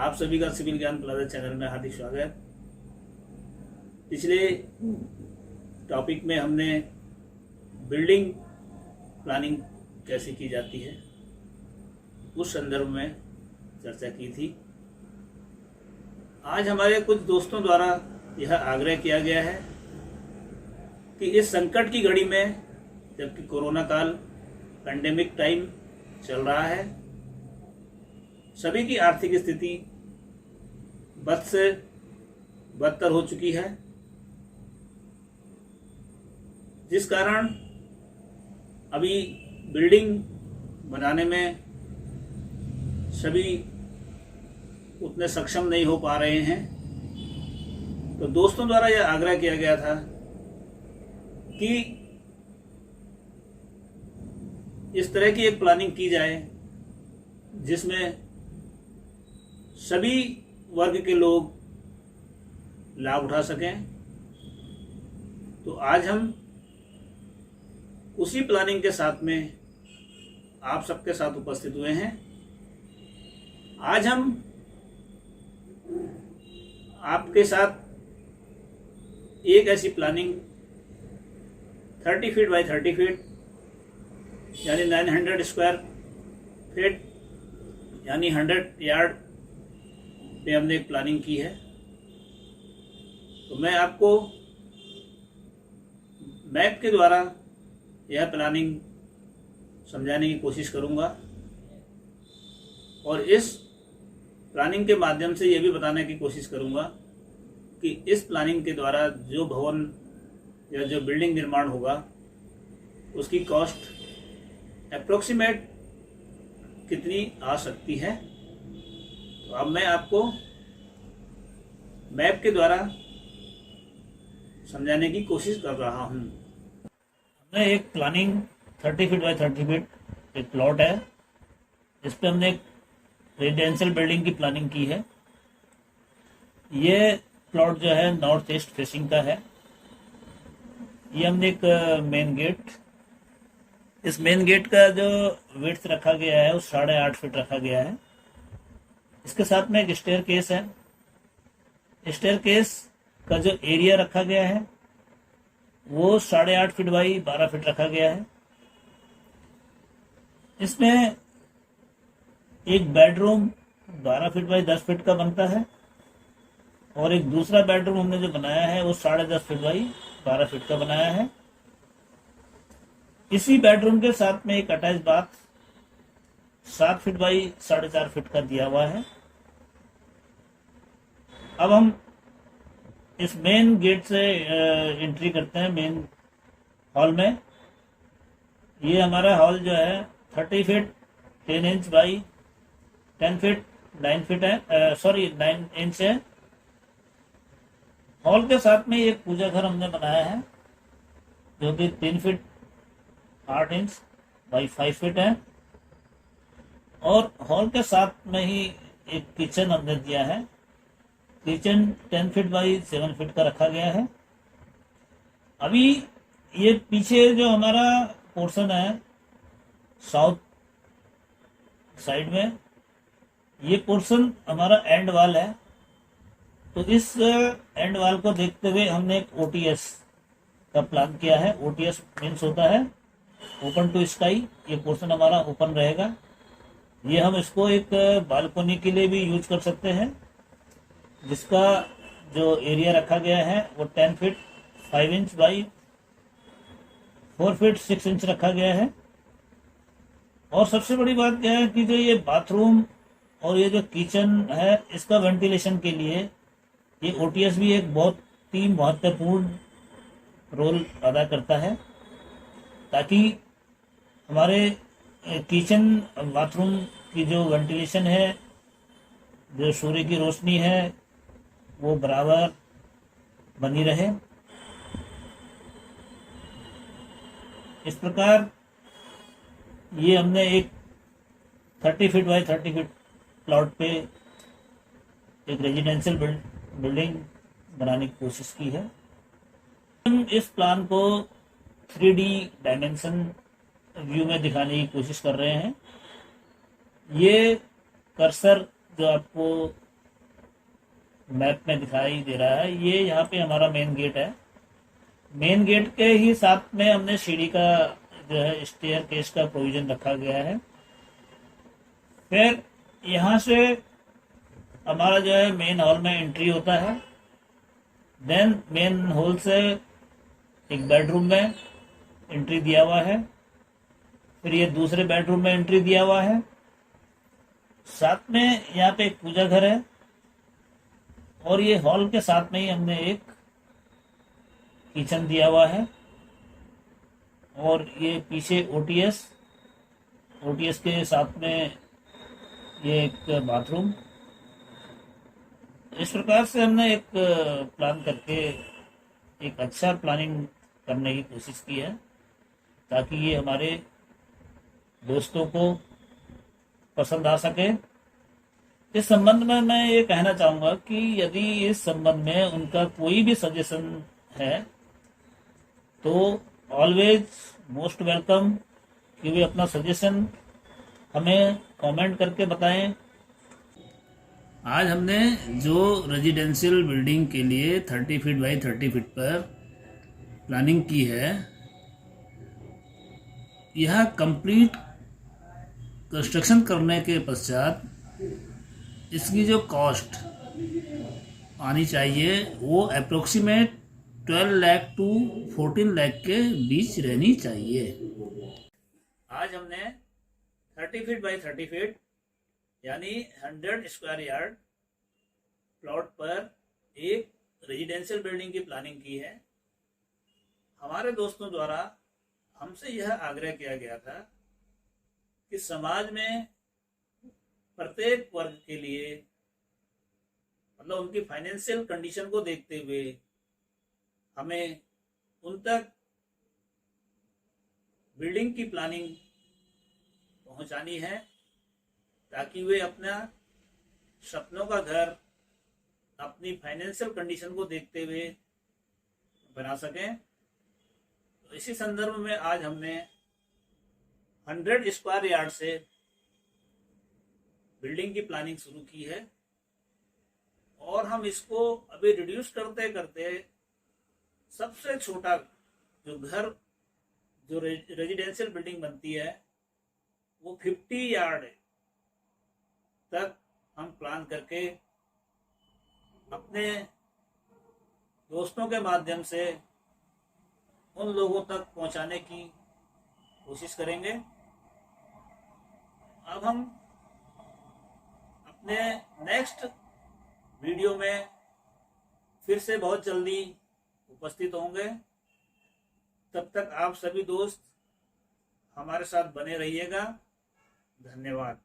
आप सभी का सिविल ज्ञान प्लाजा चैनल में हार्दिक स्वागत। पिछले टॉपिक में हमने बिल्डिंग प्लानिंग कैसे की जाती है उस संदर्भ में चर्चा की थी। आज हमारे कुछ दोस्तों द्वारा यह आग्रह किया गया है कि इस संकट की घड़ी में, जबकि कोरोना काल पैंडेमिक टाइम चल रहा है, सभी की आर्थिक स्थिति बद से बदतर हो चुकी है, जिस कारण अभी बिल्डिंग बनाने में सभी उतने सक्षम नहीं हो पा रहे हैं। तो दोस्तों द्वारा यह आग्रह किया गया था कि इस तरह की एक प्लानिंग की जाए जिसमें सभी वर्ग के लोग लाभ उठा सकें। तो आज हम उसी प्लानिंग के साथ में आप सबके साथ उपस्थित हुए हैं। आज हम आपके साथ एक ऐसी प्लानिंग 30 फीट बाई 30 फीट यानी 900 स्क्वायर फीट यानी 100 यार्ड पे हमने एक प्लानिंग की है। तो मैं आपको मैप के द्वारा यह प्लानिंग समझाने की कोशिश करूंगा और इस प्लानिंग के माध्यम से यह भी बताने की कोशिश करूंगा कि इस प्लानिंग के द्वारा जो भवन या जो बिल्डिंग निर्माण होगा उसकी कॉस्ट अप्रोक्सीमेट कितनी आ सकती है। तो अब मैं आपको मैप के द्वारा समझाने की कोशिश कर रहा हूँ। हमने एक प्लानिंग 30 फीट बाई 30 फीट एक प्लॉट है, इस पर हमने एक रेजिडेंशियल बिल्डिंग की प्लानिंग की है। ये प्लॉट जो है नॉर्थ ईस्ट फेसिंग का है। ये हमने एक मेन गेट, इस मेन गेट का जो विड्थ रखा गया है वो 8.5 फीट रखा गया है। इसके साथ में एक स्टेयर केस है। स्टेयर केस का जो एरिया रखा गया है वो 8.5 फीट बाई 12 फीट रखा गया है। इसमें एक बेडरूम 12 फीट बाई 10 फीट का बनता है और एक दूसरा बेडरूम हमने जो बनाया है वो 10.5 फीट बाई 12 फीट का बनाया है। इसी बेडरूम के साथ में एक attach bath 7 feet by 4.5 feet का दिया हुआ है। अब हम इस मेन गेट से एंट्री करते हैं मेन हॉल में। ये हमारा हॉल जो है 30 feet 10 inch by 10 feet 9 feet है, 9 इंच है। हॉल के साथ में एक पूजा घर हमने बनाया है जो कि 3 फीट 8 इंच बाई 5 फीट है और हॉल के साथ में ही एक किचन हमने दिया है। किचन 10 फीट बाई 7 फीट का रखा गया है। अभी ये पीछे जो हमारा पोर्शन है साउथ साइड में, ये पोर्शन हमारा एंड वाल है। तो इस एंड वाल को देखते हुए हमने एक ओटीएस का प्लान किया है। ओटीएस मीन्स होता है ओपन टू स्काई। ये पोर्शन हमारा ओपन रहेगा। ये हम इसको एक बालकोनी के लिए भी यूज कर सकते हैं, जिसका जो एरिया रखा गया है वो 10 feet 5 inch by 4 feet 6 inch रखा गया है। और सबसे बड़ी बात क्या है कि जो ये बाथरूम और ये जो किचन है इसका वेंटिलेशन के लिए ये ओटीएस भी एक बहुत ही महत्वपूर्ण रोल अदा करता है, ताकि हमारे किचन बाथरूम की जो वेंटिलेशन है, जो सूर्य की रोशनी है, वो बराबर बनी रहे। इस प्रकार ये हमने एक 30 फीट बाई 30 फीट प्लॉट पे एक रेजिडेंशियल बिल्डिंग बनाने की कोशिश की है। हम इस प्लान को 3D डायमेंशन व्यू में दिखाने की कोशिश कर रहे हैं। ये कर्सर जो आपको मैप में दिखाई दे रहा है, ये यहाँ पे हमारा मेन गेट है। मेन गेट के ही साथ में हमने सीढ़ी का जो है स्टेयर केस का प्रोविजन रखा गया है। फिर यहाँ से हमारा जो है मेन हॉल में एंट्री होता है। देन मेन हॉल से एक बेडरूम में एंट्री दिया हुआ है। फिर ये दूसरे बेडरूम में एंट्री दिया हुआ है। साथ में यहाँ पे एक पूजा घर है और ये हॉल के साथ में ही हमने एक किचन दिया हुआ है। और ये पीछे ओटीएस के साथ में ये एक बाथरूम। इस प्रकार से हमने एक प्लान करके एक अच्छा प्लानिंग करने की कोशिश की है, ताकि ये हमारे दोस्तों को पसंद आ सके। इस संबंध में मैं ये कहना चाहूँगा कि यदि इस संबंध में उनका कोई भी सजेशन है तो ऑलवेज मोस्ट वेलकम, कि वे अपना सजेशन हमें कमेंट करके बताएं। आज हमने जो रेजिडेंशियल बिल्डिंग के लिए 30 फीट बाई 30 फीट पर प्लानिंग की है, यह कंप्लीट कंस्ट्रक्शन करने के पश्चात इसकी जो कॉस्ट आनी चाहिए वो अप्रोक्सीमेट 12 लाख टू 14 लाख के बीच रहनी चाहिए। आज हमने 30 फीट बाई 30 फीट यानी 100 स्क्वायर यार्ड प्लॉट पर एक रेजिडेंशियल बिल्डिंग की प्लानिंग की है। हमारे दोस्तों द्वारा हमसे यह आग्रह किया गया था कि समाज में प्रत्येक वर्ग के लिए, मतलब उनकी फाइनेंशियल कंडीशन को देखते हुए हमें उन तक बिल्डिंग की प्लानिंग पहुंचानी है, ताकि वे अपना सपनों का घर अपनी फाइनेंशियल कंडीशन को देखते हुए बना सकें। तो इसी संदर्भ में आज हमने 100 स्क्वायर यार्ड से बिल्डिंग की प्लानिंग शुरू की है और हम इसको अभी रिड्यूस करते करते सबसे छोटा जो घर, जो रेजिडेंशियल बिल्डिंग बनती है वो 50 यार्ड तक हम प्लान करके अपने दोस्तों के माध्यम से उन लोगों तक पहुंचाने की कोशिश करेंगे। अब हम अपने नेक्स्ट वीडियो में फिर से बहुत जल्दी उपस्थित होंगे। तब तक आप सभी दोस्त हमारे साथ बने रहिएगा। धन्यवाद।